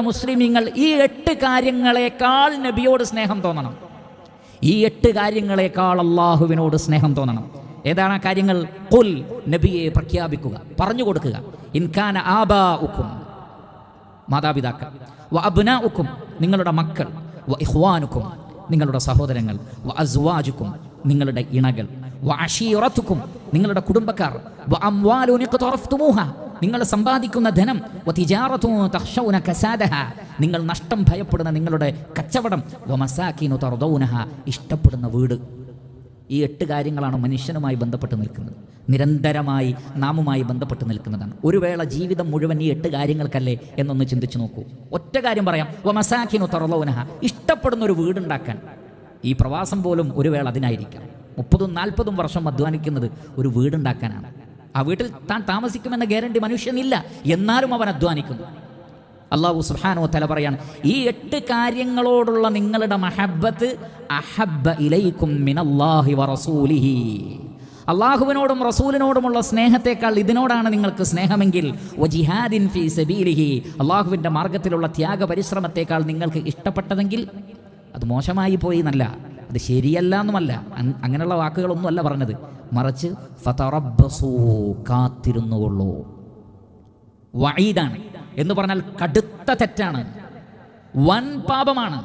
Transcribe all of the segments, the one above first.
മുസ്ലിമീങ്ങൾ ഈ 8 കാര്യങ്ങളെക്കാൾ നബിയോട് സ്നേഹം തോന്നണം. ഈ 8 കാര്യങ്ങളെക്കാൾ അള്ളാഹുവിനോട് സ്നേഹം തോന്നണം. ഏതാണ് ആ കാര്യങ്ങൾ? ഖുൽ, നബിയെ പ്രഖ്യാപിക്കുക, പറഞ്ഞു കൊടുക്കുക. ഇൻകാന ആബാഉക്കും, മാതാപിതാക്കൾ, വ അബ്നാഉക്കും, നിങ്ങളുടെ മക്കൾ, വ ഇഖ്വാനുക്കും, നിങ്ങളുടെ സഹോദരങ്ങൾ, വ അസ്വാജുക്കും, നിങ്ങളുടെ ഇണകൾ, വ അശീറത്തുക്കും, നിങ്ങളുടെ കുടുംബക്കാർ, വ അംവാലുൻ ഇഖ്തറഫ്തുമൂഹ, നിങ്ങൾ സമ്പാദിക്കുന്ന ധനം, വ തിജാറത്തുൻ തഖ്ശൗന കസാദഹ, നിങ്ങൾ നഷ്ടം ഭയപ്പെടുന്ന നിങ്ങളുടെ കച്ചവടം, വ മസാകിനു തർദൗനഹ, ഇഷ്ടപ്പെടുന്ന വീട്. ഈ 8 കാര്യങ്ങളാണ് മനുഷ്യനുമായി ബന്ധപ്പെട്ട് നിൽക്കുന്നത്, നിരന്തരമായി നാമുമായി ബന്ധപ്പെട്ട് നിൽക്കുന്നതാണ്. ഒരു വേള ജീവിതം മുഴുവൻ ഈ 8 കാര്യങ്ങൾക്കല്ലേ എന്നൊന്ന് ചിന്തിച്ചു നോക്കൂ. ഒറ്റ കാര്യം പറയാം, വ മസാകിനു തർദൗനഹ, ഇഷ്ടപ്പെടുന്ന ഒരു വീടുണ്ടാക്കാൻ. ഈ പ്രവാസം പോലും ഒരു വേള അതിനായിരിക്കാം. 30-40 വർഷം അധ്വാനിക്കുന്നത് ഒരു വീടുണ്ടാക്കാനാണ്. ആ വീട്ടിൽ താൻ താമസിക്കുമെന്ന ഗ്യാരണ്ടി മനുഷ്യനില്ല, എന്നാലും അവൻ അധ്വാനിക്കുന്നു. അല്ലാഹു സുബ്ഹാനഹു വ തആല പറയാണ്, ഈ 8 കാര്യങ്ങളോടുള്ള നിങ്ങളുടെ മഹബ്ബത്ത് അഹബ്ബ ഇലൈക്കും മിനല്ലാഹി വ റസൂലിഹി, അള്ളാഹുവിനോടും റസൂലിനോടുമുള്ള സ്നേഹത്തെക്കാൾ ഇതിനോടാണ് നിങ്ങൾക്ക് സ്നേഹമെങ്കിൽ, വജിഹാദിൻ ഫീ സബീലിഹി, അള്ളാഹുവിൻ്റെ മാർഗത്തിലുള്ള ത്യാഗ പരിശ്രമത്തെക്കാൾ നിങ്ങൾക്ക് ഇഷ്ടപ്പെട്ടതെങ്കിൽ, അത് മോശമായി പോയി എന്നല്ല, അത് ശരിയല്ല എന്നുമല്ല, അങ്ങനെയുള്ള വാക്കുകളൊന്നും അല്ല പറഞ്ഞത്, മറിച്ച് ഫതറബ്ബസൂ, കാത്തിരുന്നുകൊള്ളൂ. വഈദാണ് എന്ന് പറഞ്ഞാൽ കടുത്ത തെറ്റാണ്, വൻ പാപമാണ്.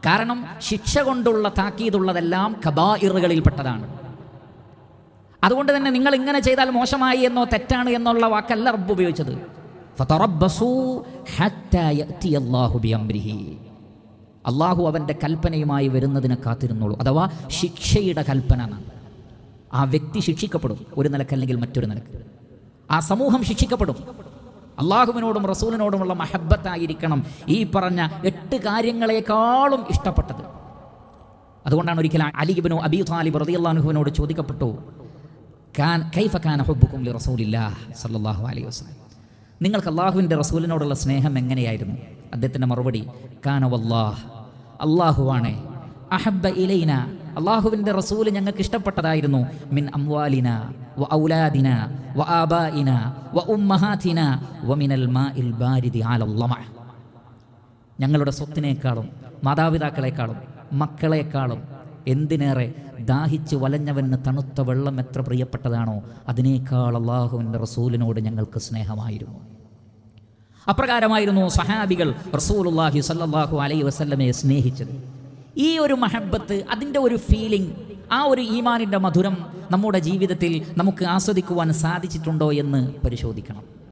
കാരണം ശിക്ഷ കൊണ്ടുള്ള താക്കീതുള്ളതെല്ലാം കബായിറുകളിൽപ്പെട്ടതാണ്. അതുകൊണ്ട് തന്നെ നിങ്ങൾ ഇങ്ങനെ ചെയ്താൽ മോശമായി എന്നോ തെറ്റാണ് എന്നുള്ള വാക്കല്ല റബ്ബ് ഉപയോഗിച്ചത്. ഫതറബ്ബസൂ ഹത്താ യഅതിയല്ലാഹു ബിഅംരിഹി, അള്ളാഹു അവൻ്റെ കൽപ്പനയുമായി വരുന്നതിനെ കാത്തിരുന്നുള്ളൂ. അഥവാ ശിക്ഷയുടെ കൽപ്പന. ആ വ്യക്തി ശിക്ഷിക്കപ്പെടും, ഒരു നിലക്കല്ലെങ്കിൽ മറ്റൊരു നിലക്ക്. ആ സമൂഹം ശിക്ഷിക്കപ്പെടും. അള്ളാഹുവിനോടും റസൂലിനോടുമുള്ള മഹബ്ബത്തായിരിക്കണം ഈ പറഞ്ഞ 8 കാര്യങ്ങളെക്കാളും ഇഷ്ടപ്പെട്ടത്. അതുകൊണ്ടാണ് ഒരിക്കൽ അലി ഇബ്നു അബീ ത്വാലിബ് റളിയല്ലാഹു അൻഹുവിനോട് ചോദിക്കപ്പെട്ടു, കൈഫ കാന ഹുബ്ബുക്കും ലിറസൂലില്ലാഹ് സ്വല്ലല്ലാഹു അലൈഹി വസല്ലം, നിങ്ങൾക്ക് അള്ളാഹുവിൻ്റെ റസൂലിനോടുള്ള സ്നേഹം എങ്ങനെയായിരുന്നു? അദ്ദേഹത്തിൻ്റെ മറുപടി, കാന വല്ലാഹ്, അള്ളാഹുവാണ്, അഹബ്ബ ഇലൈന, അള്ളാഹുവിൻ്റെ റസൂല് ഞങ്ങൾക്ക് ഇഷ്ടപ്പെട്ടതായിരുന്നു, മിൻ അംവാലിന വ ഔലാദിന വ ആബാഇന വ ഉമ്മഹാതിന വ മിനൽ മാഇൽ ബാരിദി അലൽ ലമഅ, ഞങ്ങളുടെ സ്വത്തിനേക്കാളും മാതാപിതാക്കളെക്കാളും മക്കളെക്കാളും എന്തിനേറെ ദാഹിച്ച് വലഞ്ഞവന് തണുത്ത വെള്ളം എത്ര പ്രിയപ്പെട്ടതാണോ അതിനേക്കാൾ അള്ളാഹുവിൻ്റെ റസൂലിനോട് ഞങ്ങൾക്ക് സ്നേഹമായിരുന്നു. അപ്രകാരമായിരുന്നു സഹാബികൾ റസൂലുള്ളാഹി സ്വല്ലല്ലാഹു അലൈഹി വസല്ലമയെ സ്നേഹിച്ചത്. ഈ ഒരു മഹബ്ബത്ത്, അതിൻ്റെ ഒരു ഫീലിംഗ്, ആ ഒരു ഈമാനിൻ്റെ മധുരം നമ്മുടെ ജീവിതത്തിൽ നമുക്ക് ആസ്വദിക്കുവാൻ സാധിച്ചിട്ടുണ്ടോ എന്ന് പരിശോധിക്കണം.